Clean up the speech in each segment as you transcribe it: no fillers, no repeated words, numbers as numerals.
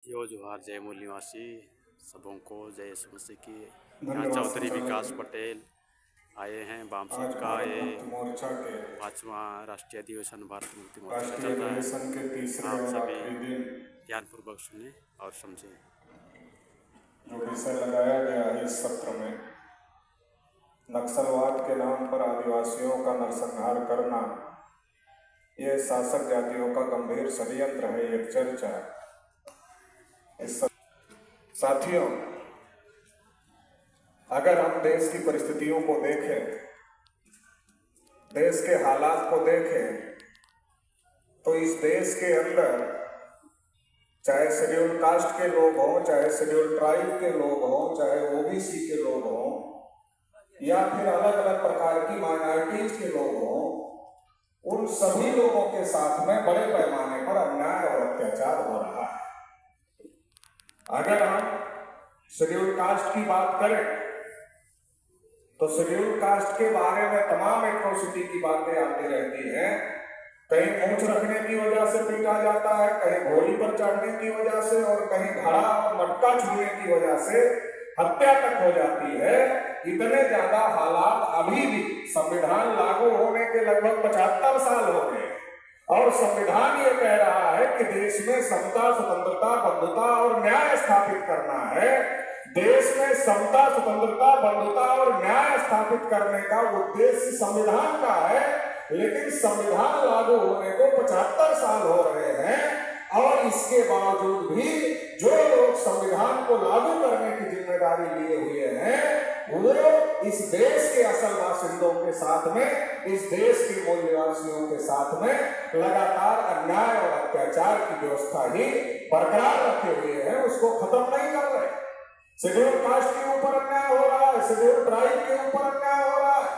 यो जोहार जय मूल निवासी सबों को जय यीशु मसीह की। यहाँ धन्यवाद चौधरी संचालक विकास जी। पटेल आए हैं। वामसिंह आज का भारत ये मुक्ति मोर्चा के 5वां राष्ट्रीय अधिवेशन भारत मुक्ति मोर्चा का राष्ट्रीय चल रहा है। अधिवेशन के तीसरे आप और सभी आखिरी दिन ध्यानपूर्वक सुने और समझें। जो विषय लगाया गया है इस सत्र में, नक्सलवाद के नाम पर आदिवासियों का नरसंहार करना, यह शासक जातियों का गंभीर षड्यंत्र है, एक चर्चा है। साथियों, अगर हम देश की परिस्थितियों को देखें, देश के हालात को देखें, तो इस देश के अंदर चाहे शेड्यूल कास्ट के लोग हों, चाहे शेड्यूल ट्राइब के लोग हों, चाहे ओबीसी के लोग हों, या फिर अलग अलग प्रकार की माइनॉरिटीज के लोग हों, उन सभी लोगों के साथ में बड़े पैमाने पर अन्याय और अत्याचार हो रहा है। अगर हम शेड्यूल कास्ट की बात करें तो शेड्यूल कास्ट के बारे में तमाम एट्रोसिटी की बातें आती रहती हैं। कहीं मूंछ रखने की वजह से पीटा जाता है, कहीं घोड़ी पर चढ़ने की वजह से, और कहीं घड़ा और मटका छूने की वजह से हत्या तक हो जाती है। इतने ज्यादा हालात अभी भी, संविधान लागू होने के लगभग 75 साल हो गए और संविधान ये कह रहा है कि देश में समता, स्वतंत्रता, बंधुता और न्याय स्थापित करना है। देश में समता, स्वतंत्रता, बंधुता और न्याय स्थापित करने का उद्देश्य संविधान का है, लेकिन संविधान लागू होने को 75 साल हो रहे हैं और इसके बावजूद भी जो लोग संविधान को लागू करने की जिम्मेदारी लिए हुए हैं, वो इस देश के असल बासिंदों के साथ में, इस देश के मूल निवासियों के साथ में लगातार अन्याय और अत्याचार की व्यवस्था ही बरकरार रखे हुए हैं, उसको खत्म नहीं कर रहे। शेड्यूल कास्ट के ऊपर अन्याय हो रहा है, शेड्यूल ट्राइब के ऊपर अन्याय हो रहा है,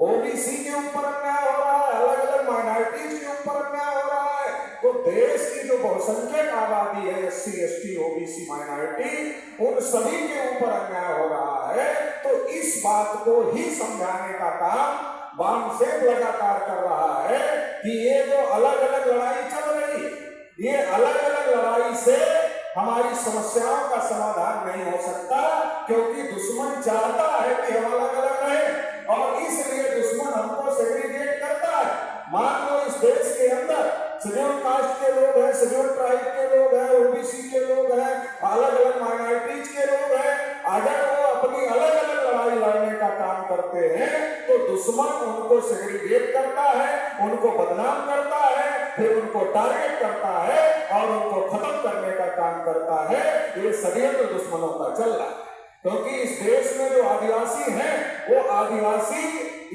ओबीसी के ऊपर अन्याय हो रहा है, अलग अलग माइनॉरिटीज के ऊपर अन्याय हो रहा है। तो देश की जो बहुसंख्यक आबादी है, एससी, एसटी, ओबीसी, माइनॉरिटी, उन सभी के ऊपर अन्याय हो रहा है। तो इस बात को ही समझाने का काम वामसेन लगातार कर रहा है कि ये जो अलग अलग लड़ाई चल रही, ये अलग अलग लड़ाई से हमारी समस्याओं का समाधान नहीं हो सकता, क्योंकि दुश्मन चाहता है कि हम अलग अलग रहें और इसलिए दुश्मन हमको सेग्रीगेट करता है। मान लो इस देश के अंदर शेड्यूल कास्ट के लोग हैं, शेड्यूल ट्राइब के लोग हैं, ओबीसी के लोग हैं, अलग अलग माइनॉरिटीज के लोग हैं। अगर वो अपनी अलग अलग लड़ाई लड़ने का काम करते हैं तो दुश्मन उनको सेग्रीगेट करता है, उनको बदनाम करता है, फिर उनको टारगेट करता है और उनको खत्म करने का काम करता है। ये षड्यंत्र दुश्मनों का चल रहा है, क्योंकि इस देश में जो आदिवासी हैं, वो आदिवासी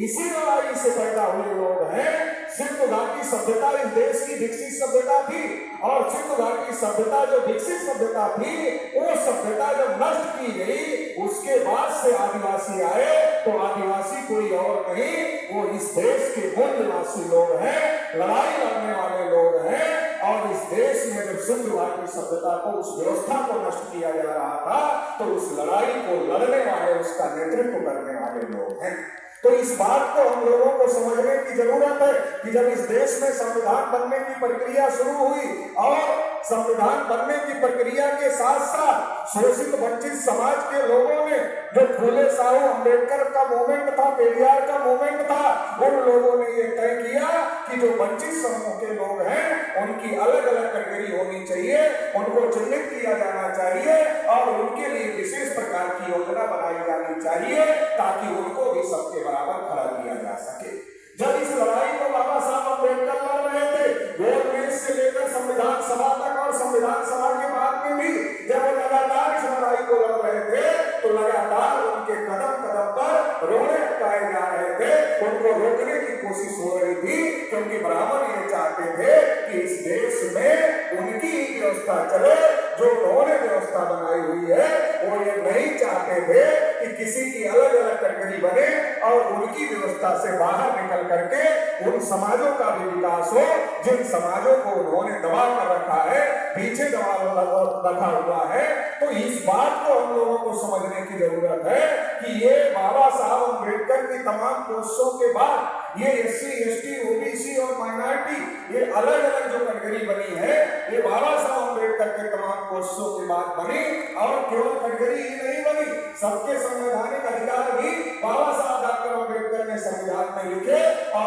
इसी लड़ाई से पैदा हुए लोग हैं। सिंधु घाटी सभ्यता इस देश की विकसित सभ्यता थी और सिंधु घाटी सभ्यता जो विकसित सभ्यता थी, वो सभ्यता जब नष्ट की गई, उसके बाद से आदिवासी आए। तो आदिवासी कोई और नहीं, वो इस देश के मूल निवासी लोग हैं, लड़ाई लड़ने वाले लोग हैं। और इस देश में जब सिंधु घाटी सभ्यता को, उस व्यवस्था को नष्ट किया जा रहा था, तो उस लड़ाई को लड़ने वाले, उसका नेतृत्व करने वाले लोग हैं। तो इस बात को हम लोगों को समझने की जरूरत है कि जब इस देश में संविधान बनने की प्रक्रिया शुरू हुई और संविधान बनने की प्रक्रिया के साथ साथ शोषित वंचित समाज के लोगों ने, जो फूले साहू अम्बेडकर का मूवमेंट था, पेरियार का मूवमेंट था, उन लोगों ने ये तय किया कि जो वंचित समूह के लोग हैं, उनकी अलग अलग कैटेगरी होनी चाहिए, उनको चिन्हित किया जाना चाहिए और उनके लिए विशेष प्रकार की योजना बनाई जानी चाहिए ताकि उनको भी सबके बराबर खड़ा किया जा सके। जब इस लड़ाई को बाबा साहब अम्बेडकर लड़ रहे थे, गोलमेज से लेकर संविधान सभा तक और संविधान सभा के बाद में भी जब वो लगातार इस लड़ाई को लड़ रहे थे, तो लगातार उनके कदम कदम पर रोड़े अटकाए जा रहे थे, उनको रोकने की कोशिश हो रही थी, क्योंकि ब्राह्मण ये चाहते थे कि इस देश में उनकी ही व्यवस्था चले। जो उन्होंने व्यवस्था बनाई हुई है, वो ये नहीं चाहते थे कि किसी की अलग अलग कैटेगरी बने और उनकी व्यवस्था से बाहर निकल करके उन समाजों का भी विकास हो जिन समाजों को उन्होंने दबा कर रखा है, पीछे दबा रखा हुआ है। तो इस बात को हम लोगों को समझने की जरूरत है कि ये बाबा साहब अम्बेडकर की तमाम कोशिशों के बाद ये एससी, एसटी, ओबीसी और माइनॉरिटी, ये अलग अलग जो कैटेगरी बनी है, ये बाबा साहब अम्बेडकर के तमाम कोशिशों के बाद बनी। और केवल कैटेगरी ही नहीं बनी, सबके संवैधानिक अधिकार भी बाबा साहब डॉक्टर अम्बेडकर ने संविधान में लिखे